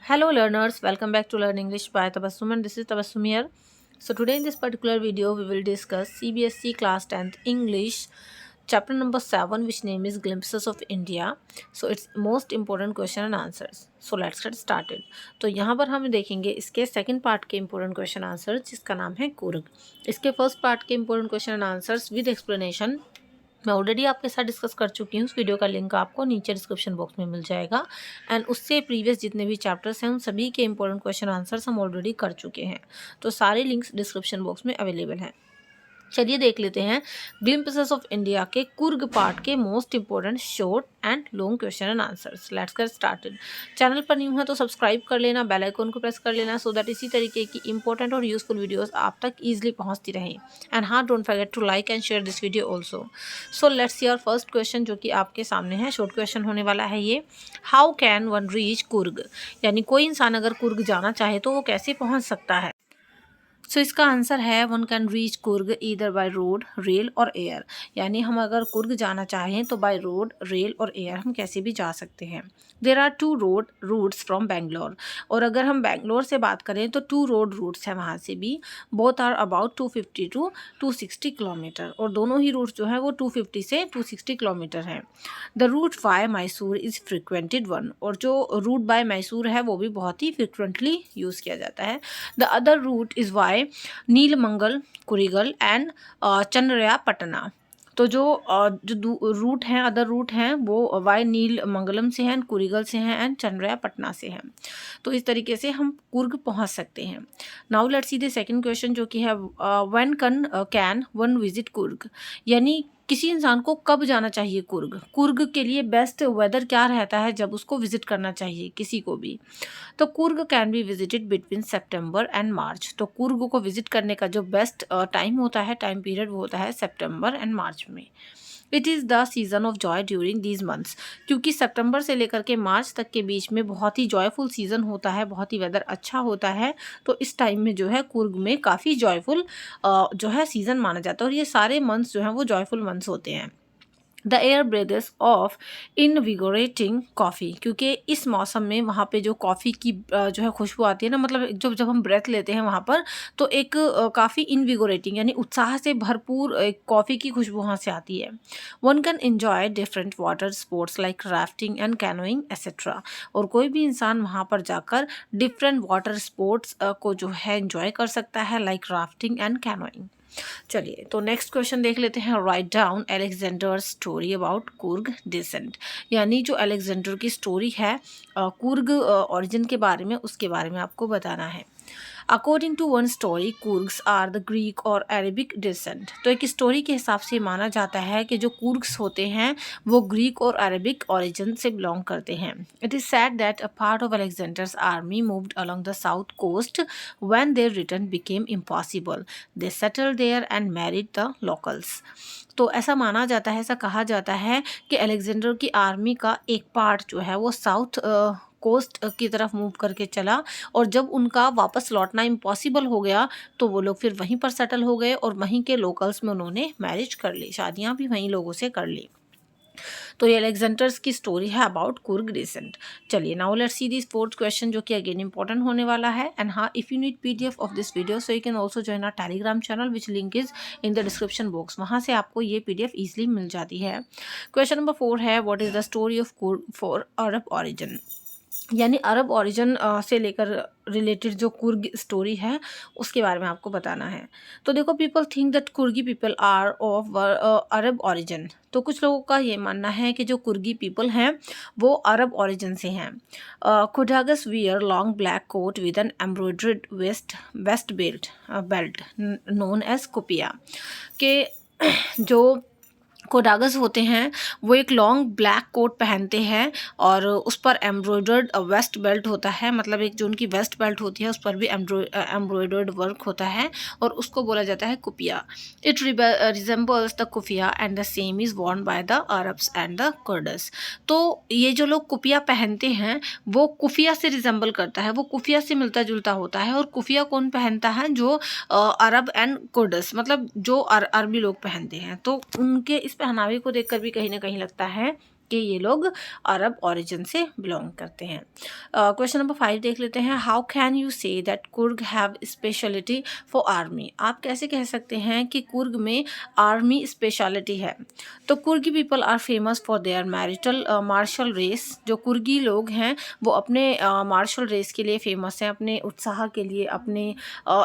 Hello learners, welcome back to Learn English by Tabassum, and this is Tabassum here. So today in this particular video we will discuss CBSE class 10th English chapter number 7, which name is Glimpses of India. So it's most important question and answers. So let's get started. तो यहाँ पर हम देखेंगे इसके second part के important question answers जिसका नाम है कुर्ग. इसके फर्स्ट पार्ट के important question and answers with explanation मैं ऑलरेडी आपके साथ डिस्कस कर चुकी हूँ. उस वीडियो का लिंक आपको नीचे डिस्क्रिप्शन बॉक्स में मिल जाएगा. एंड उससे प्रीवियस जितने भी चैप्टर्स हैं उन सभी के इंपॉर्टेंट क्वेश्चन आंसर्स हम ऑलरेडी कर चुके हैं. तो सारे लिंक्स डिस्क्रिप्शन बॉक्स में अवेलेबल हैं. चलिए देख लेते हैं ग्लिम्पसेस ऑफ इंडिया के कुर्ग पार्ट के most important short and long question and answers. Let's get started. Channel पर न्यू है तो सब्सक्राइब कर लेना, बेल आइकन को प्रेस कर लेना सो दैट इसी तरीके की इंपॉर्टेंट और यूजफुल वीडियोस आप तक ईजिली पहुंचती रहें. एंड हाँ, don't forget to like and share this video also. So let's see our first question जो कि आपके सामने है. शॉर्ट क्वेश्चन होने वाला है ये. How can one reach Coorg, यानी कोई इंसान अगर कुर्ग जाना चाहे तो वो कैसे पहुँच सकता है. सो इसका आंसर है one can reach Coorg either by road, rail और एयर. यानी हम अगर कुर्ग जाना चाहें तो बाय रोड, रेल और एयर हम कैसे भी जा सकते हैं. There are 2 road routes from Bangalore. और अगर हम बेंगलोर से बात करें तो 2 रोड रूट्स हैं वहाँ से भी. Both are about 250 to 260 kilometre. और दोनों ही रूट्स जो है वो 250 से 260 किलोमीटर हैं. The route by Mysore is frequented one. और जो रूट बाय मैसूर है वो भी बहुत ही फ्रिक्वेंटली यूज़ किया जाता है. The other route is by Nelamangala, Kunigal and Channarayapatna. तो जो रूट हैं, अदर रूट हैं वो वाई नीलमंगलम से हैं, कुरीगल से हैं एंड चंद्रया पटना से हैं. तो इस तरीके से हम कुर्ग पहुंच सकते हैं. Now let's see the second question जो कि है when can one visit Coorg. यानी किसी इंसान को कब जाना चाहिए कुर्ग. कुर्ग के लिए बेस्ट वेदर क्या रहता है जब उसको विजिट करना चाहिए किसी को भी. तो Coorg can be visited between September and March. तो कुर्ग को विजिट करने का जो बेस्ट टाइम होता है, टाइम पीरियड वो होता है सितंबर एंड मार्च में. It is the season off Joy during these months. क्योंकि सितंबर से लेकर के मार्च तक के बीच में बहुत ही जॉयफुल सीज़न होता है, बहुत ही वेदर अच्छा होता है. तो इस टाइम में जो है कुर्ग में काफ़ी जॉयफुल जो है सीज़न माना जाता है. और ये सारे मंथ्स जो हैं वो जॉयफुल मंथ्स होते हैं. The air breathes of invigorating coffee. क्योंकि इस मौसम में वहाँ पे जो कॉफ़ी की जो है खुशबू आती है ना, मतलब जब हम ब्रेथ लेते हैं वहाँ पर तो एक काफ़ी इनविगोरेटिंग यानी उत्साह से भरपूर एक कॉफ़ी की खुशबू वहाँ से आती है. One can enjoy different water sports like rafting and canoeing etcetera. और कोई भी इंसान वहाँ पर जाकर डिफरेंट वाटर स्पोर्ट्स को जो है एंजॉय कर सकता है लाइक राफ्टिंग एंड कैनोइंग. चलिए तो नेक्स्ट क्वेश्चन देख लेते हैं. Write down Alexander story about Coorg descent. यानी जो अलेक्जेंडर की स्टोरी है कुर्ग ओरिजिन के बारे में, उसके बारे में आपको बताना है. According to one story Coorgs are the Greek और अरेबिक डिसेंट. तो एक स्टोरी के हिसाब से माना जाता है कि जो कुर्ग्स होते हैं वो ग्रीक और अरेबिक ओरिजिन से बिलोंग करते हैं. It is said that a part of Alexander's army moved along the south coast when their return became impossible. They settled there and married the locals. तो ऐसा माना जाता है, ऐसा कहा जाता है कि अलेक्जेंडर की आर्मी का एक पार्ट जो है वो साउथ कोस्ट की तरफ मूव करके चला. और जब उनका वापस लौटना इम्पॉसिबल हो गया तो वो लोग फिर वहीं पर सेटल हो गए और वहीं के लोकल्स में उन्होंने मैरिज कर ली, शादियां भी वहीं लोगों से कर ली. तो ये अलेक्जेंडर्स की स्टोरी है अबाउट कुर्ग डिसेंट. चलिए now let's see this fourth question जो कि अगेन इंपॉर्टेंट होने वाला है. एंड हाँ, if you need PDF of this video so you can also join our Telegram channel which link is in the description box. वहाँ से आपको ये पीडीएफ ईजिली मिल जाती है. क्वेश्चन नंबर 4 है what is the story of Coorg for Arab origin. यानी अरब origin से लेकर रिलेटेड जो कुर्ग स्टोरी है उसके बारे में आपको बताना है. तो देखो, people think that Coorgi people are of Arab origin. तो कुछ लोगों का ये मानना है कि जो कुर्गी पीपल हैं वो अरब ओरिजिन से हैं. Kodagas wear long black coat with an embroidered waist belt known as kupiya. के जो कोडागस होते हैं वो एक लॉन्ग ब्लैक कोट पहनते हैं और उस पर एम्ब्रॉयडर्ड वेस्ट बेल्ट होता है. मतलब एक जो उनकी वेस्ट बेल्ट होती है उस पर भी एम्ब्रॉयडर्ड वर्क होता है और उसको बोला जाता है kupiya. It resembles the kufiya and the same is worn by the Arabs and the Kurds. तो ये जो लोग कुपिया पहनते हैं वो कुफिया से रिजेंबल करता है, वो कुफिया से मिलता जुलता होता है. और कुफिया कौन पहनता है? जो अरब एंड कुर्ड्स, मतलब जो अरबी लोग पहनते हैं. तो उनके इस पहनावे को देखकर भी कहीं ना कहीं लगता है कि ये लोग अरब ओरिजिन से बिलोंग करते हैं। क्वेश्चन नंबर 5 देख लेते हैं। How can you say that Coorg have speciality for army? आप कैसे कह सकते हैं कि कुर्ग में आर्मी स्पेशलिटी है? तो Coorgi people are famous for their martial race. जो कुर्गी लोग हैं वो अपने मार्शल रेस के लिए फेमस हैं, अपने उत्साह के लिए, अपने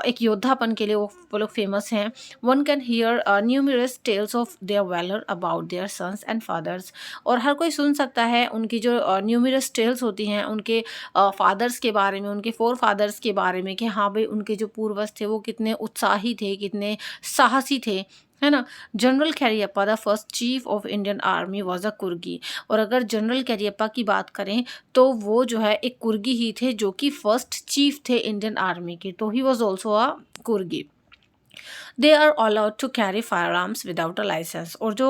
एक योद्धापन के लिए वो लोग फेमस हैं। One can hear numerous tales of their valour about their sons and fathers. और हर कोई सुन सकता है उनकी जो न्यूमरस टेल्स होती हैं उनके फादर्स के बारे में, उनके फोर फादर्स के बारे में, कि हाँ भाई उनके जो पूर्वज थे वो कितने उत्साही थे, कितने साहसी थे, है ना। General Cariappa the first chief of Indian army was a Coorgi. और अगर जनरल कैरियप्पा की बात करें तो वो जो है एक कुर्गी ही थे जो कि फर्स्ट चीफ थे इंडियन आर्मी के, तो he was also a Coorgi. They are allowed to carry fire arms without a licence. और जो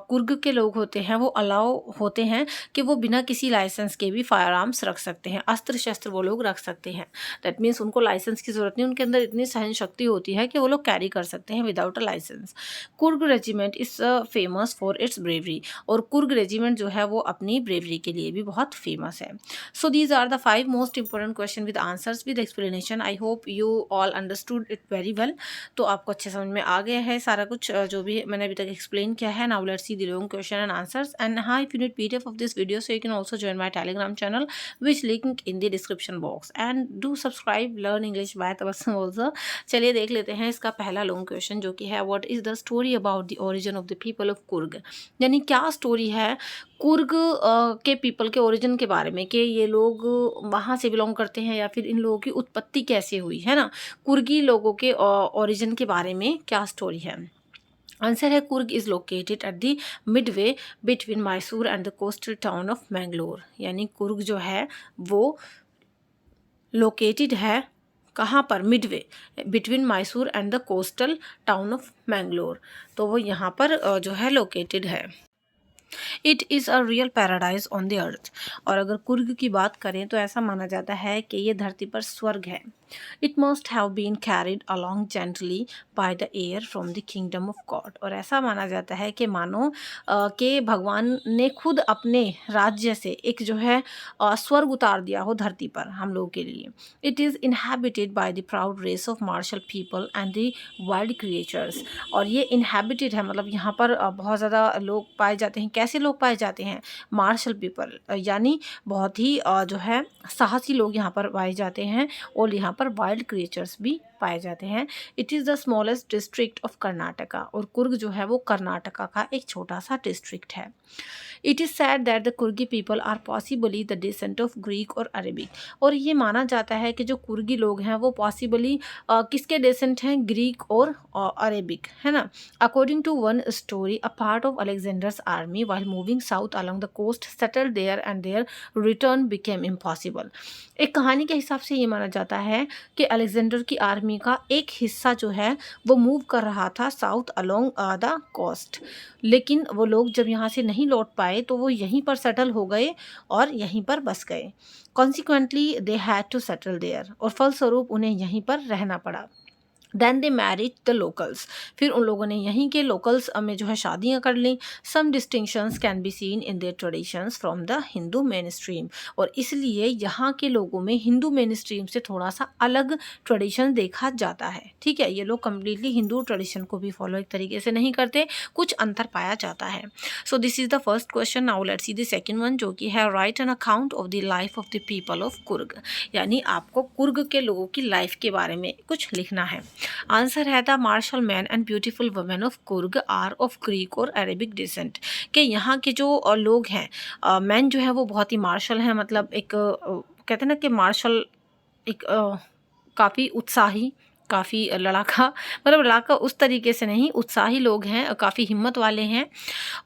कुर्ग के लोग होते हैं वो अलाउ होते हैं कि वो बिना किसी लाइसेंस के भी फायर आर्म्स रख सकते हैं, अस्त्र शस्त्र वो लोग रख सकते हैं। दैट मीन्स उनको लाइसेंस की ज़रूरत नहीं, उनके अंदर इतनी सहन शक्ति होती है कि वो लोग कैरी कर सकते हैं without a licence. Coorg regiment is famous for its bravery. और कुर्ग रेजिमेंट जो है वो अपनी ब्रेवरी के लिए भी बहुत फेमस है। So these are the 5 most important question with answers with explanation. I hope you all understood it very well. तो आपको अच्छे समझ में आ गया है सारा कुछ जो भी मैंने अभी तक एक्सप्लेन किया है। Now let's see the long question and answers. And हाँ, if you need PDF of this video so you can also join my Telegram channel which link in the description box and do subscribe learn English by Tabassum also. चलिए देख लेते हैं इसका पहला long question जो कि है what is the story about the origin of the people of Coorg. यानी क्या स्टोरी है कुर्ग के पीपल के ओरिजिन के बारे में, कि ये लोग वहाँ से बिलोंग करते हैं या फिर इन लोगों की उत्पत्ति कैसे हुई, है ना। कुर्गी लोगों के ओरिजिन के बारे में क्या स्टोरी है। आंसर है Coorg is located at the Midway between Mysore and the coastal town of Mangalore. यानी कुर्ग जो है वो लोकेटेड है कहाँ पर, Midway between Mysore and the coastal town of Mangalore. तो वो यहाँ पर जो है लोकेटेड है। It is a real paradise on the earth. और अगर कुर्ग की बात करें तो ऐसा माना जाता है कि ये धरती पर स्वर्ग है। It must have been carried along gently by the air from the kingdom of God. और ऐसा माना जाता है कि मानो कि भगवान ने खुद अपने राज्य से एक जो है स्वर्ग उतार दिया हो धरती पर हम लोगों के लिए। It is inhabited by the proud race of martial people and the wild creatures. और ये इनहेबिटेड है, मतलब यहाँ पर बहुत ज़्यादा लोग पाए जाते हैं। कैसे लोग पाए जाते हैं? मार्शल पीपल, यानी बहुत ही जो है साहसी लोग यहाँ पर पाए जाते हैं। और यहाँ पर वाइल्ड क्रिएचर्स भी पाए जाते हैं। It is the smallest district of Karnataka. और कुर्ग जो है वो कर्नाटका का एक छोटा सा डिस्ट्रिक्ट है। It is said that the Coorgi people are possibly the descent of Greek और अरेबिक। और ये माना जाता है कि जो कुर्गी लोग हैं वो पॉसिबली किसके डिसेंट हैं? ग्रीक और अरेबिक, है ना। According to one story a part of Alexander's army while moving south along the coast settled there and their return became impossible. एक कहानी के हिसाब से ये माना जाता है कि अलेक्जेंडर की आर्मी का एक हिस्सा जो है वो मूव कर रहा था साउथ अलोंग द कोस्ट, लेकिन वो लोग जब यहाँ से नहीं लौट पाए तो वो यहीं पर सेटल हो गए और यहीं पर बस गए। Consequently they had to settle there. और फलस्वरूप उन्हें यहीं पर रहना पड़ा। Then they married the locals. फिर उन लोगों ने यहीं के लोकल्स में जो है शादियाँ कर ली। Some distinctions can be seen in their traditions from the Hindu main stream. और इसलिए यहाँ के लोगों में हिंदू मेन स्ट्रीम से थोड़ा सा अलग ट्रेडिशन देखा जाता है। ठीक है, ये लोग कम्प्लीटली हिंदू ट्रेडिशन को भी फॉलो एक तरीके से नहीं करते, कुछ अंतर पाया जाता है। So this is the first question. Now let's see the second one जो कि है right an account of the life of the people of Coorg. यानी आपको कुर्ग के लोगों की लाइफ के बारे में कुछ लिखना है। आंसर है the martial man and beautiful women of Coorg are of Greek और अरेबिक डिसेंट। कि यहाँ के जो लोग हैं, मैन जो है वो बहुत ही मार्शल हैं, मतलब एक कहते हैं ना कि मार्शल एक काफ़ी उत्साही, काफ़ी लड़ाका, मतलब लड़ाका उस तरीके से नहीं, उत्साही लोग हैं, काफ़ी हिम्मत वाले हैं।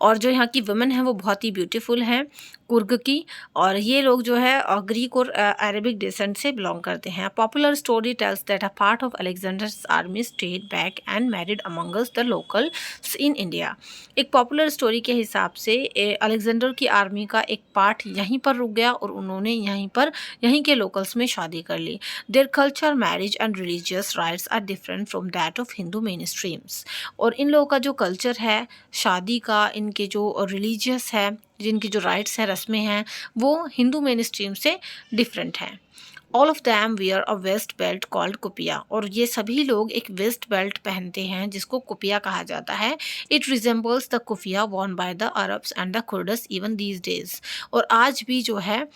और जो यहाँ की वुमेन हैं वो बहुत ही ब्यूटीफुल हैं कुर्ग की। और ये लोग जो है ग्रीक और अरेबिक डिसेंट से बिलोंग करते हैं। Popular story tells that a part of Alexander's army stayed back and married amongst the locals in India. एक पॉपुलर स्टोरी के हिसाब से अलेक्जेंडर की आर्मी का एक पार्ट यहीं पर रुक गया और उन्होंने यहीं के लोकल्स में शादी कर ली। Their culture, marriage and religious rites are different from that of Hindu main streams. और इन लोगों का जो कल्चर है शादी का, इनके जो रिलीजियस है जिनकी जो राइट्स हैं, रस्में हैं, वो हिंदू मेन स्ट्रीम से डिफरेंट हैं। All of them wear a waist belt called kupiya, और ये सभी लोग एक वेस्ट बेल्ट पहनते हैं जिसको कुपिया कहा जाता है। It resembles the keffiyeh Warne by the Arabs and the Kurds even these days, और आज भी जो है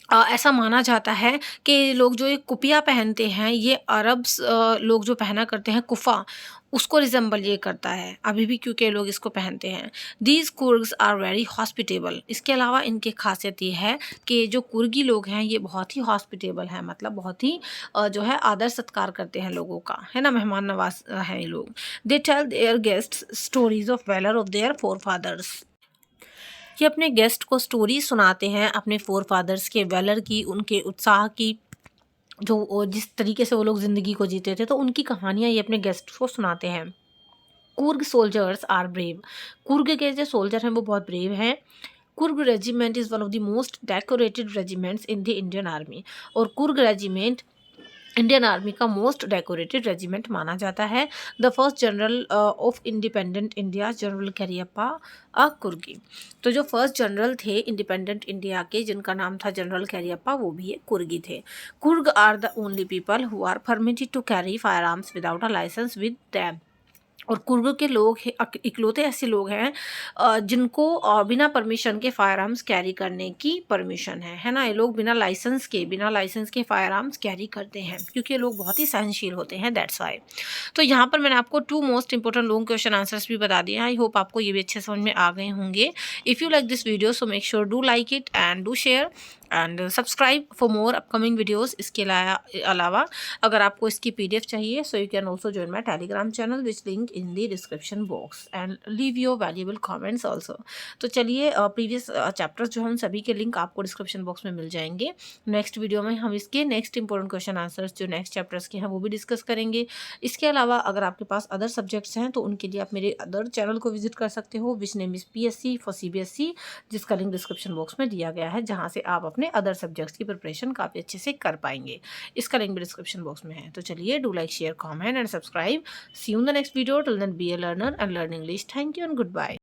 ऐसा माना जाता है कि लोग जो ये कुपिया पहनते हैं, ये अरब्स लोग जो पहना करते हैं कुफ़ा, उसको रिजेंबल ये करता है अभी भी, क्योंकि लोग इसको पहनते हैं। दीज कुर्ग्स आर वेरी हॉस्पिटेबल, इसके अलावा इनकी खासियत ये है कि जो कुर्गी लोग हैं ये बहुत ही हॉस्पिटेबल हैं, मतलब बहुत ही जो है आदर सत्कार करते हैं लोगों का, है ना, मेहमान नवाज हैं ये लोग। They tell their guests stories of valour of their forefathers, ये अपने गेस्ट को स्टोरी सुनाते हैं अपने फोर फादर्स के वेलर की, उनके उत्साह की, जो जिस तरीके से वो लोग ज़िंदगी को जीते थे, तो उनकी कहानियाँ ये अपने गेस्ट को सुनाते हैं। Coorg soldiers are brave, Coorg के जो सोल्जर हैं वो बहुत ब्रेव हैं। Coorg regiment is one of the most decorated regiments in the Indian army, और कुर्ग रेजिमेंट इंडियन आर्मी का मोस्ट डेकोरेटेड रेजिमेंट माना जाता है। The first general of independent India general Cariappa Coorgi, तो जो फर्स्ट जनरल थे इंडिपेंडेंट इंडिया के, जिनका नाम था जनरल कैरियप्पा, वो भी एक कुर्गी थे। Coorg are the only people who are permitted to carry fire arms without a licence with them, और कुर्ग के लोग इकलौते ऐसे लोग हैं जिनको बिना परमिशन के फायर आर्म्स कैरी करने की परमिशन है ना। ये लोग बिना लाइसेंस के फायर आर्म्स कैरी करते हैं, क्योंकि ये लोग बहुत ही सहनशील होते हैं, दैट्स वाई। तो यहाँ पर मैंने आपको 2 most important long question answers भी बता दिए हैं। आई होप आपको ये भी अच्छे समझ में आ गए होंगे। If you like this video so make sure do like it and do share and subscribe for more upcoming videos. इसके अलावा अगर आपको इसकी PDF चाहिए, सो you can also join my Telegram channel which link in the description box and leave your valuable comments also. तो चलिए, previous chapters जो हैं उन सभी के लिंक आपको डिस्क्रिप्शन बॉक्स में मिल जाएंगे। नेक्स्ट वीडियो में हम इसके नेक्स्ट इंपॉर्टेंट क्वेश्चन आंसर्स जो नेक्स्ट चैप्टर्स के हैं वो भी डिस्कस करेंगे। इसके अलावा अगर आपके पास अदर सब्जेक्ट्स हैं तो उनके लिए आप मेरे अदर चैनल को विजिट कर सकते हो, which name is PSC for CBSE, जिसका लिंक डिस्क्रिप्शन बॉक्स में दिया गया है, जहाँ से आप अपने अदर सब्जेक्ट्स की प्रिपरेशन काफ़ी अच्छे से कर पाएंगे। इसका लिंक भी डिस्क्रिप्शन बॉक्स में है। तो चलिए, do like, share, comment and subscribe. See you in the next video. Till then be a learner and learn English. Thank you and good bye.